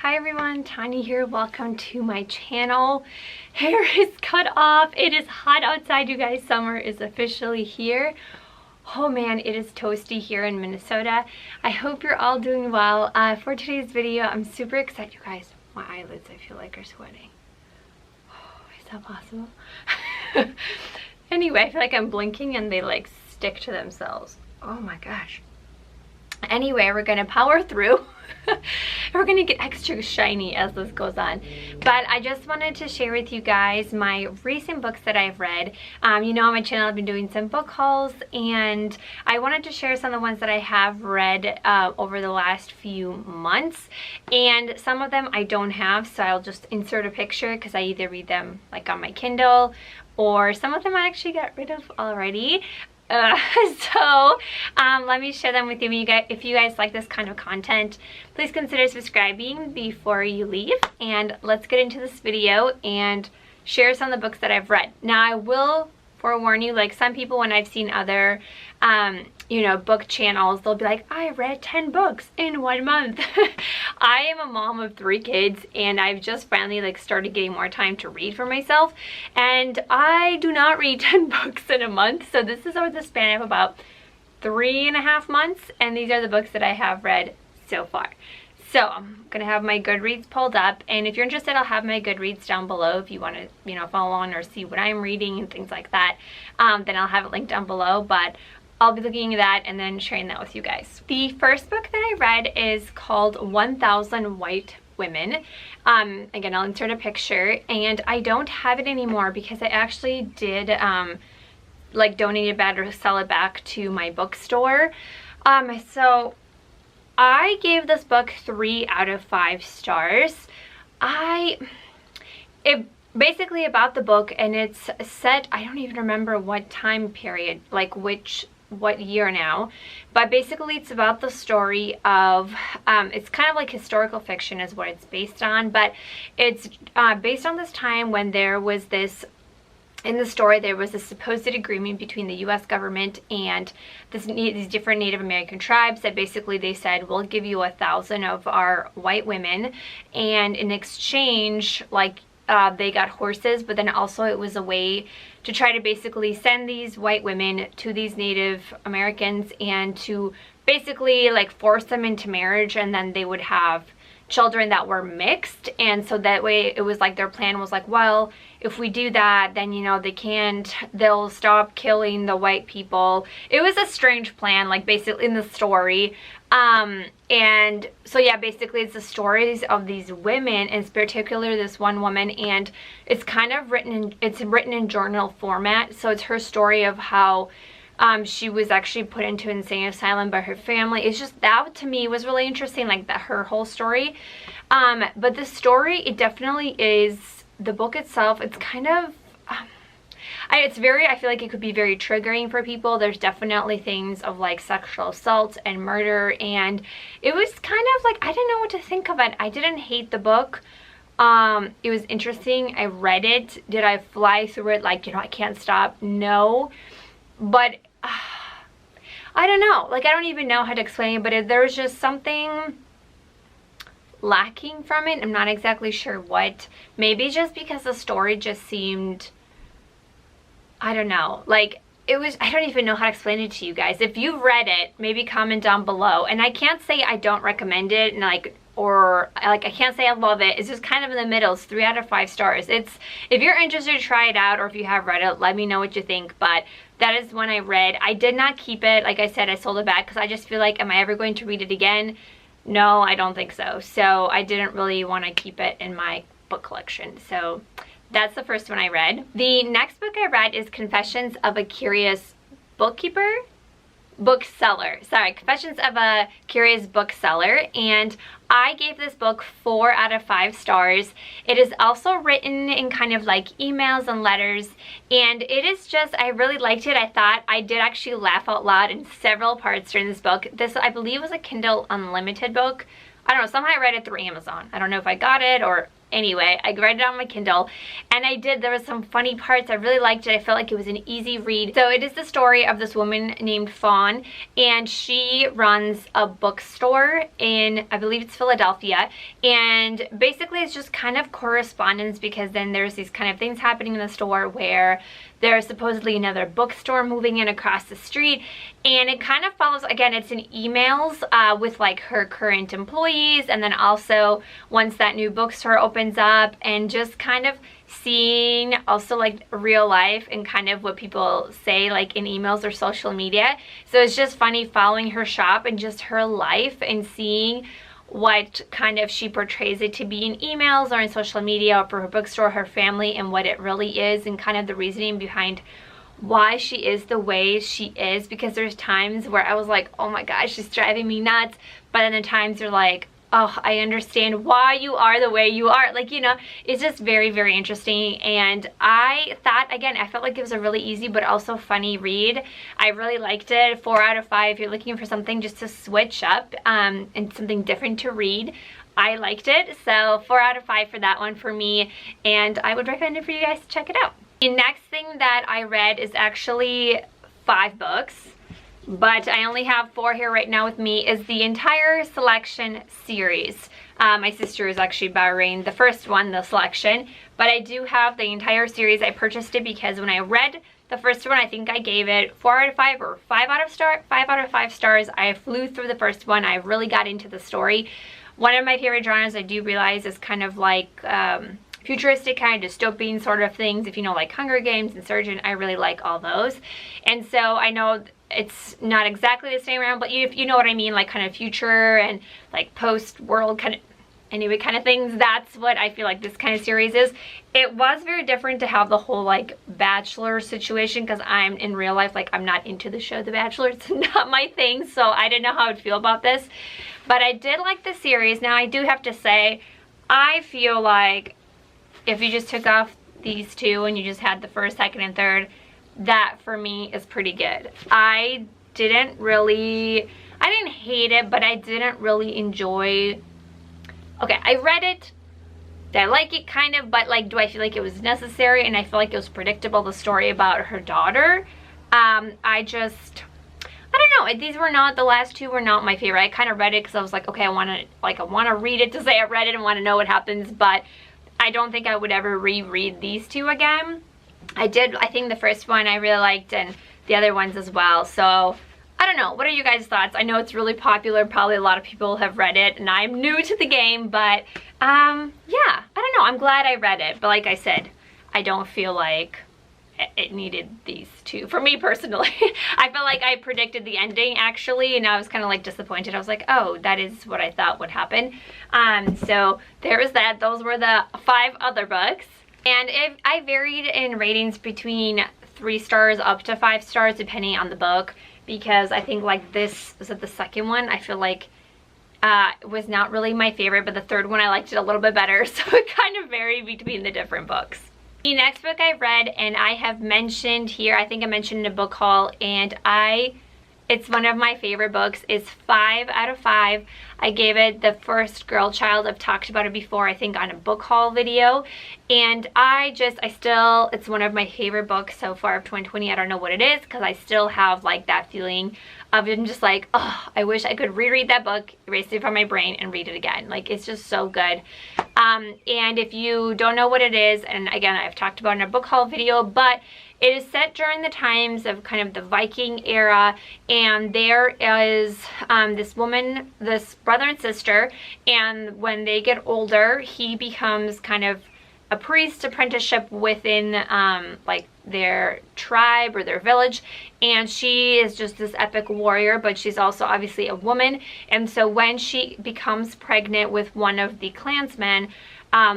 Hi everyone, Tanya here. Welcome to my channel. Hair is cut off. It is hot outside, you guys. Summer is officially here. Oh man, it is toasty here in Minnesota. I hope you're all doing well. For today's video, I'm super excited. You guys, my eyelids I feel like are sweating. Oh, is that possible? Anyway, I feel like I'm blinking and they like stick to themselves. Oh my gosh. Anyway, we're gonna power through. We're gonna get extra shiny as this goes on, but I just wanted to share with you guys my recent books that I've read. You know, on my channel I've been doing some book hauls, and I wanted to share some of the ones that I have read over the last few months, and some of them I don't have, so I'll just insert a picture because I either read them like on my Kindle, or some of them I actually got rid of already. Let me share them with you. If you guys like this kind of content, please consider subscribing before you leave, and let's get into this video and share some of the books that I've read. Now, I will forewarn you, like some people, when I've seen other you know, book channels, they'll be like, I read 10 books in 1 month. I am a mom of 3 kids, and I've just finally like started getting more time to read for myself, and I do not read 10 books in a month. So this is over the span of about 3.5 months, and these are the books that I have read so far. So I'm gonna have my Goodreads pulled up, and if you're interested, I'll have my Goodreads down below if you want to, you know, follow along or see what I'm reading and things like that. Then I'll have it linked down below, but I'll be looking at that and then sharing that with you guys. The first book that I read is called 1000 White Women. Again, I'll insert a picture, and I don't have it anymore because I actually did like donate it back or sell it back to my bookstore. So I gave this book 3 out of 5 stars. It basically about the book, and it's set, I don't even remember what time period, like what year now, but basically it's about the story of it's kind of like historical fiction is what it's based on, but it's based on this time when there was this, in the story there was a supposed agreement between the US government and these different Native American tribes that basically they said, we'll give you 1,000 of our white women, and in exchange, like they got horses, but then also it was a way to try to basically send these white women to these Native Americans and to basically like force them into marriage, and then they would have children that were mixed. And so that way it was like their plan was like, well, if we do that, then, you know, they'll stop killing the white people. It was a strange plan, like basically in the story. And so yeah, basically it's the stories of these women, and particularly this one woman, and it's kind of written in journal format. So it's her story of how she was actually put into an insane asylum by her family. It's just, that to me was really interesting, like that, her whole story. But the story, it definitely is, the book itself, it's kind of it's very, I feel like it could be very triggering for people. There's definitely things of like sexual assault and murder, and it was kind of like, I didn't know what to think of it. I didn't hate the book. It was interesting. I read it. Did I fly through it like, you know, I can't stop? No. But I don't know, like I don't even know how to explain it, but there was just something lacking from it. I'm not exactly sure what. Maybe just because the story just seemed, I don't know, like it was, I don't even know how to explain it to you guys. If you've read it, maybe comment down below. And I can't say I don't recommend it, and like, or like I can't say I love it. It's just kind of in the middle. It's 3 out of 5 stars. It's, if you're interested to try it out, or if you have read it, let me know what you think. But that is one I read. I did not keep it. Like I said, I sold it back because I just feel like, am I ever going to read it again? No, I don't think so. So I didn't really want to keep it in my book collection. So that's the first one I read. The next book I read is Confessions of a Curious Bookseller. Sorry, Confessions of a Curious Bookseller, and I gave this book 4 out of 5 stars. It is also written in kind of like emails and letters, and it is just, I really liked it. I thought I did actually laugh out loud in several parts during this book. This, I believe, was a Kindle Unlimited book. I don't know, somehow I read it through Amazon. I don't know if I got it or Anyway, I read it on my Kindle, and there was some funny parts. I really liked it. I felt like it was an easy read. So it is the story of this woman named Fawn, and she runs a bookstore in, I believe it's Philadelphia, and basically it's just kind of correspondence, because then there's these kind of things happening in the store where there's supposedly another bookstore moving in across the street, and it kind of follows, again, it's in emails with like her current employees, and then also once that new bookstore opens up, and just kind of seeing also like real life and kind of what people say like in emails or social media. So it's just funny following her shop and just her life and seeing what kind of she portrays it to be in emails or in social media or for her bookstore, her family, and what it really is, and kind of the reasoning behind why she is the way she is. Because there's times where I was like, oh my gosh, she's driving me nuts, but then the times you're like, oh, I understand why you are the way you are. Like, you know, it's just very, very interesting. And I thought, again, I felt like it was a really easy but also funny read. I really liked it. 4 out of 5. If you're looking for something just to switch up and something different to read, I liked it. So 4 out of 5 for that one for me. And I would recommend it for you guys to check it out. The next thing that I read is actually 5 books, but I only have 4 here right now with me, is the entire Selection series. My sister is actually borrowing the first one, the Selection, but I do have the entire series. I purchased it because when I read the first one, I think I gave it 4 out of 5 or 5 out of 5 stars. I flew through the first one. I really got into the story. One of my favorite genres, I do realize, is kind of like futuristic, kind of dystopian sort of things. If you know, like Hunger Games, Insurgent, I really like all those. And so I know it's not exactly the same round, but if you know what I mean, like kind of future and like post-world kind of, anyway, kind of things. That's what I feel like this kind of series is. It was very different to have the whole like Bachelor situation, because I'm in real life, like I'm not into the show The Bachelor. It's not my thing, so I didn't know how I'd feel about this. But I did like the series. Now I do have to say, I feel like if you just took off these 2 and you just had the first, second, and third, that for me is pretty good. I didn't hate it, but I didn't really enjoy. Okay, I read it. Did I like it? Kind of, but like, do I feel like it was necessary? And I feel like it was predictable, the story about her daughter. I don't know. These were not, the last 2 were not my favorite. I kind of read it because I was like, okay, I want to read it to say I read it and want to know what happens, but I don't think I would ever reread these 2 again. I think the first one I really liked, and the other ones as well. So I don't know, what are you guys' thoughts? I know it's really popular, probably a lot of people have read it, and I'm new to the game, but yeah, I don't know, I'm glad I read it. But like I said, I don't feel like it needed these 2 for me personally. I felt like I predicted the ending actually, and I was kind of like disappointed. I was like, oh, that is what I thought would happen. So there was that. Those were the 5 other books. And I varied in ratings between 3 stars up to 5 stars depending on the book, because I think like this, was it the second one? I feel like was not really my favorite, but the third one I liked it a little bit better. So it kind of varied between the different books. The next book I read, and I have mentioned here, I think I mentioned in a book haul, and it's one of my favorite books. It's 5 out of 5. I gave it the first Girl Child. I've talked about it before, I think on a book haul video. And it's one of my favorite books so far of 2020. I don't know what it is, because I still have like that feeling of I'm just like, oh, I wish I could reread that book, erase it from my brain, and read it again. Like, it's just so good. And if you don't know what it is, and again, I've talked about it in a book haul video, but it is set during the times of kind of the Viking era, and there is this woman, this brother and sister, and when they get older, he becomes kind of a priest apprenticeship within like their tribe or their village, and she is just this epic warrior, but she's also obviously a woman. And so when she becomes pregnant with one of the clansmen,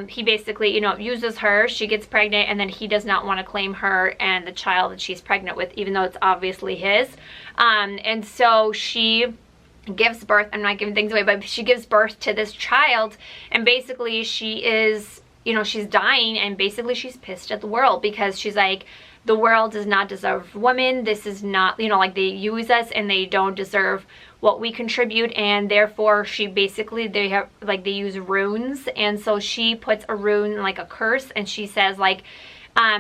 he basically, you know, uses her, she gets pregnant, and then he does not want to claim her and the child that she's pregnant with, even though it's obviously his. And so she gives birth, I'm not giving things away, but she gives birth to this child, and basically she is, you know, she's dying, and basically she's pissed at the world, because she's like, the world does not deserve women. This is not, you know, like, they use us and they don't deserve what we contribute, and therefore she basically, they have like, they use runes, and so she puts a rune, like a curse, and she says like,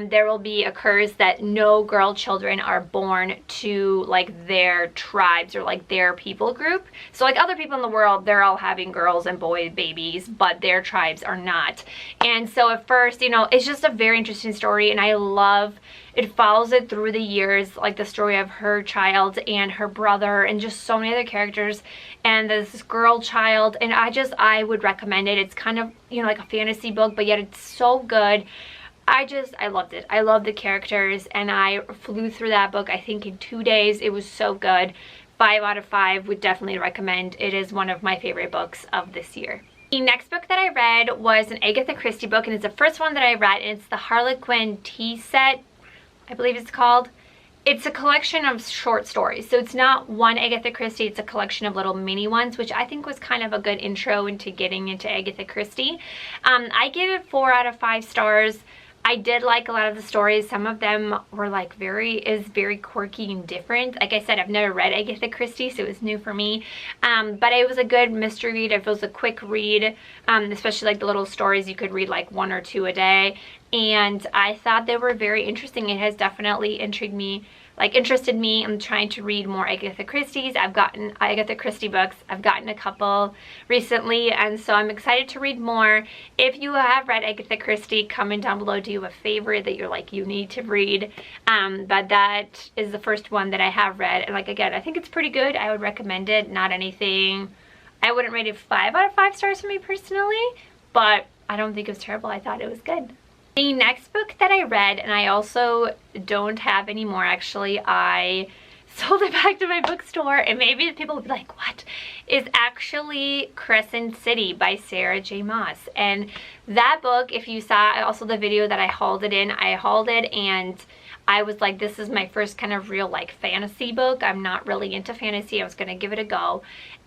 there will be a curse that no girl children are born to like their tribes or like their people group. So like other people in the world, they're all having girls and boy babies, but their tribes are not. And so at first, you know, it's just a very interesting story, and I love, it follows it through the years, like the story of her child and her brother and just so many other characters and this girl child, and I would recommend it. It's kind of, you know, like a fantasy book, but yet it's so good. I loved it. I loved the characters, and I flew through that book, I think, in 2 days. It was so good. 5 out of 5, would definitely recommend. It is one of my favorite books of this year. The next book that I read was an Agatha Christie book, and it's the first one that I read, and it's the Harlequin Tea Set, I believe it's called. It's a collection of short stories, so it's not one Agatha Christie, it's a collection of little mini ones, which I think was kind of a good intro into getting into Agatha Christie. I gave it 4 out of 5 stars. I did like a lot of the stories. Some of them were like very quirky and different. Like I said, I've never read Agatha Christie, so it was new for me. But it was a good mystery read. It was a quick read, especially like the little stories. You could read like 1 or 2 a day. And I thought they were very interesting. It has definitely interested me. I'm trying to read more Agatha Christie's. I've gotten Agatha Christie books. I've gotten a couple recently, and so I'm excited to read more. If you have read Agatha Christie, comment down below. Do you have a favorite that you're like, you need to read? But that is the first one that I have read, and like, again, I think it's pretty good. I would recommend it. Not anything, I wouldn't rate it 5 out of 5 stars for me personally, but I don't think it was terrible. I thought it was good. The next book that I read, and I also don't have anymore actually, I sold it back to my bookstore, and maybe people will be like, what? Is actually Crescent City by Sarah J. Maas. And that book, if you saw also the video that I hauled it in, I hauled it and I was like, this is my first kind of real like fantasy book. I'm not really into fantasy. I was gonna give it a go.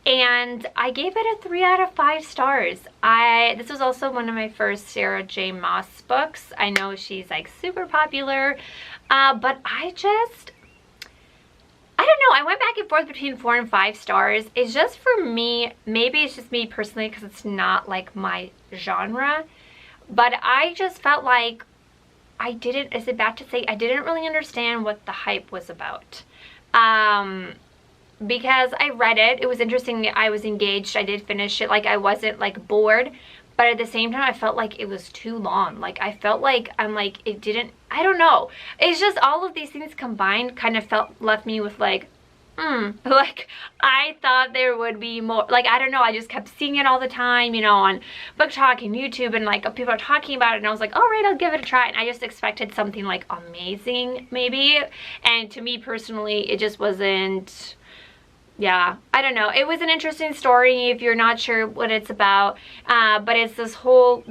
And I gave it a 3 out of 5 stars. This was also one of my first Sarah J. Maas books. I know she's like super popular, but I don't know. I went back and forth between 4 and 5 stars. It's just for me, maybe it's just me personally because it's not like my genre, but I just felt like is it bad to say, I didn't really understand what the hype was about. Because I read it, it was interesting. I was engaged. I did finish it. Like, I wasn't like bored, but at the same time I felt like it was too long. Like, I felt like it didn't, I don't know, it's just all of these things combined kind of left me with like, like I thought there would be more. Like, I don't know, I just kept seeing it all the time, you know, on Book Talk and YouTube, and like people are talking about it, and I was like, all right, I'll give it a try. And I just expected something like amazing maybe, and to me personally it just wasn't. Yeah, I don't know. It was an interesting story if you're not sure what it's about, but it's this whole,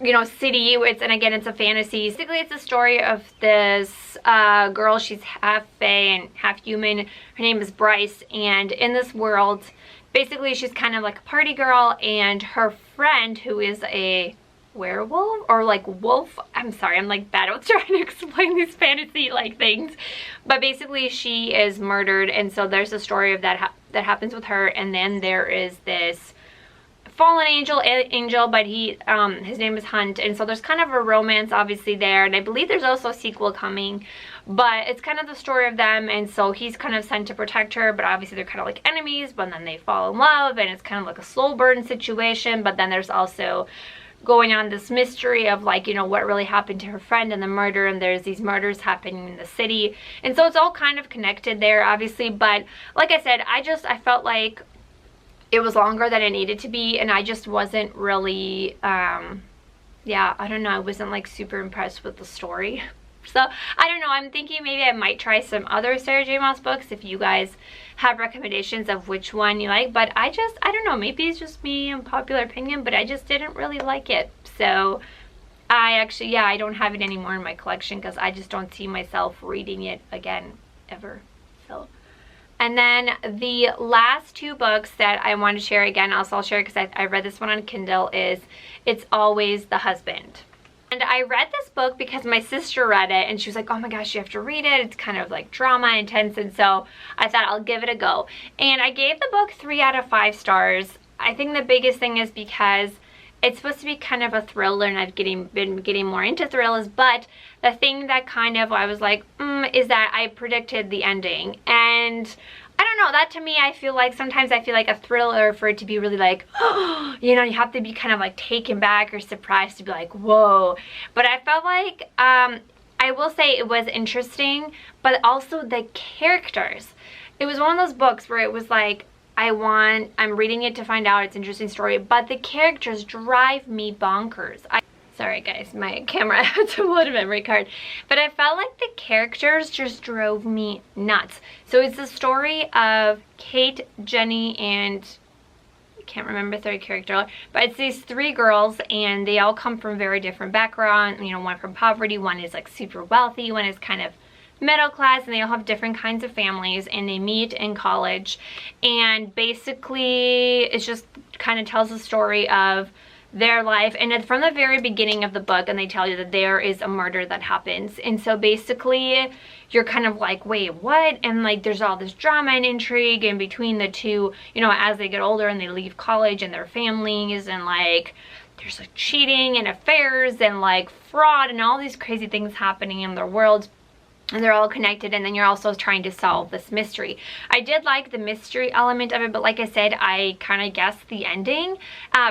you know, city. And again, it's a fantasy. Basically, it's a story of this girl. She's half fae and half human. Her name is Bryce, and in this world, basically, she's kind of like a party girl, and her friend, who is a werewolf or like wolf, I'm sorry, I'm like bad at trying to explain these fantasy like things, but basically she is murdered, and so there's a story of that happens with her. And then there is this fallen angel, but his name is Hunt, and so there's kind of a romance obviously there, and I believe there's also a sequel coming, but it's kind of the story of them. And so he's kind of sent to protect her, but obviously they're kind of like enemies, but then they fall in love, and it's kind of like a slow burn situation. But then there's also going on this mystery of like, you know, what really happened to her friend and the murder, and there's these murders happening in the city, and so it's all kind of connected there obviously. But like I said, I felt like it was longer than it needed to be, and I just wasn't really yeah, I don't know, I wasn't like super impressed with the story. So I don't know, I'm thinking maybe I might try some other Sarah J. Maas books if you guys have recommendations of which one you like. But I don't know, maybe it's just me and popular opinion, but I just didn't really like it. So I actually, yeah, I don't have it anymore in my collection because I just don't see myself reading it again ever. So, and then the last 2 books that I want to share, again, I'll share because I read this one on Kindle, is It's Always the Husband. And I read this book because my sister read it and she was like, oh my gosh, you have to read it. It's kind of like drama intense. And so I thought I'll give it a go. And I gave the book 3 out of 5 stars. I think the biggest thing is because it's supposed to be kind of a thriller, and I've been getting more into thrillers, but the thing that kind of I was like, is that I predicted the ending. And I don't know, that to me, I feel like sometimes I feel like a thriller, for it to be really like, you know, you have to be kind of like taken back or surprised to be like, whoa. But I felt like, I will say it was interesting, but also the characters. It was one of those books where it was like, I'm reading it to find out it's an interesting story, but the characters drive me bonkers. Sorry guys, my camera had to load a memory card. But I felt like the characters just drove me nuts. So it's the story of Kate, Jenny, and I can't remember the third character, but it's these 3 girls, and they all come from very different backgrounds. You know, one from poverty, one is like super wealthy, one is kind of middle class, and they all have different kinds of families, and they meet in college. And basically it just kind of tells the story of their life, and it's from the very beginning of the book, and they tell you that there is a murder that happens. And so basically you're kind of like, wait, what? And like there's all this drama and intrigue in between the two, you know, as they get older and they leave college and their families, and like there's like cheating and affairs and like fraud and all these crazy things happening in their world. And they're all connected, and then you're also trying to solve this mystery. I did like the mystery element of it, but like I said, I kind of guessed the ending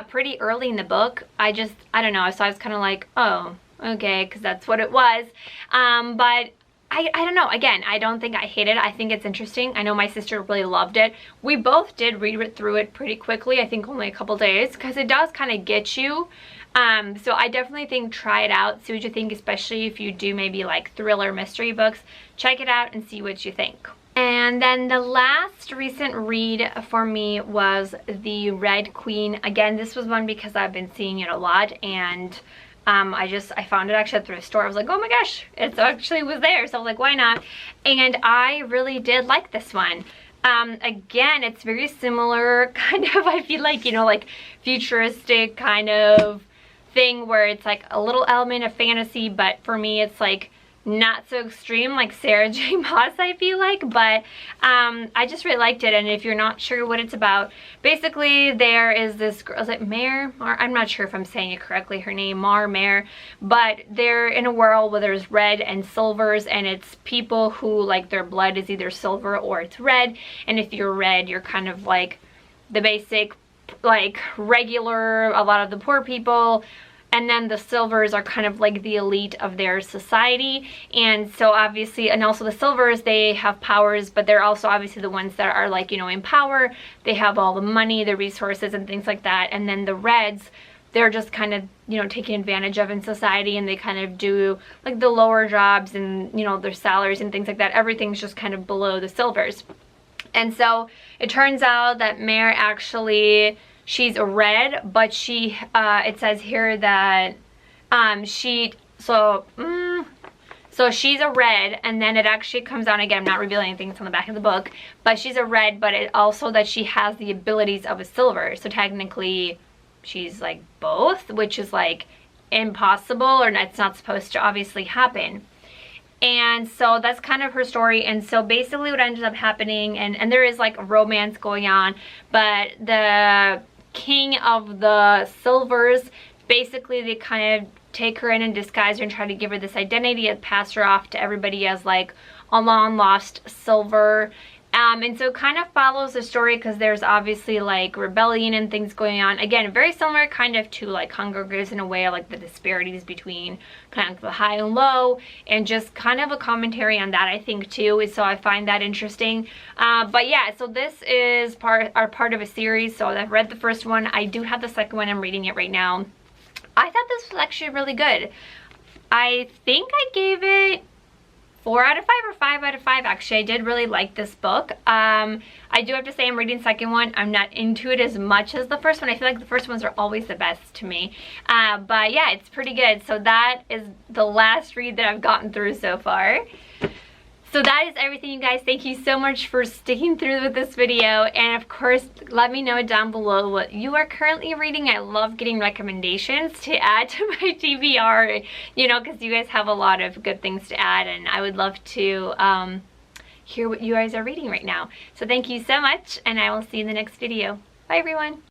pretty early in the book. I don't know, so I was kind of like, oh, okay, because that's what it was. But I don't know, again, I don't think I hated it. I think it's interesting. I know my sister really loved it. We both did read through it pretty quickly, I think only a couple days, because it does kind of get you. So I definitely think try it out, see what you think, especially if you do maybe like thriller mystery books. Check it out and see what you think. And then the last recent read for me was The Red Queen. Again, this was one because I've been seeing it a lot, and I found it actually at the thrift store. I was like, oh my gosh, it actually was there, so I was like, why not? And I really did like this one. Again, it's very similar, kind of, I feel like, you know, like futuristic kind of thing where it's like a little element of fantasy, but for me it's like not so extreme like Sarah J Maas, I feel like. But I just really liked it. And if you're not sure what it's about, basically there is this girl, is it Mare? I'm not sure if I'm saying it correctly, her name, Mare, but they're in a world where there's red and silvers, and it's people who like their blood is either silver or it's red. And if you're red, you're kind of like the basic like regular, a lot of the poor people, and then the silvers are kind of like the elite of their society. And so obviously, and also the silvers, they have powers, but they're also obviously the ones that are like, you know, in power. They have all the money, the resources and things like that. And then the reds, they're just kind of, you know, taken advantage of in society, and they kind of do like the lower jobs, and you know, their salaries and things like that. Everything's just kind of below the silvers. And so it turns out that Mare actually, she's a red, but she, it says here that so she's a red, and then it actually comes down, again, I'm not revealing anything, it's on the back of the book, but she's a red, but it also that she has the abilities of a silver. So technically she's like both, which is like impossible, or it's not supposed to obviously happen. And so that's kind of her story. And so basically what ended up happening, and there is like a romance going on, but the king of the silvers, basically they kind of take her in and disguise her and try to give her this identity and pass her off to everybody as like a long lost silver. And so it kind of follows the story, because there's obviously like rebellion and things going on. Again, very similar kind of to like Hunger Games in a way, like the disparities between kind of the high and low, and just kind of a commentary on that, I think, too. So I find that interesting. But yeah, so this is part of a series. So I've read the first one. I do have the second one. I'm reading it right now. I thought this was actually really good. I think I gave it 4 out of 5 or 5 out of 5. Actually, I did really like this book. I do have to say, I'm reading the second one. I'm not into it as much as the first one. I feel like the first ones are always the best to me. But yeah, it's pretty good. So that is the last read that I've gotten through so far. So that is everything, you guys. Thank you so much for sticking through with this video. And of course, let me know down below what you are currently reading. I love getting recommendations to add to my TBR, you know, because you guys have a lot of good things to add, and I would love to hear what you guys are reading right now. So thank you so much, and I will see you in the next video. Bye, everyone.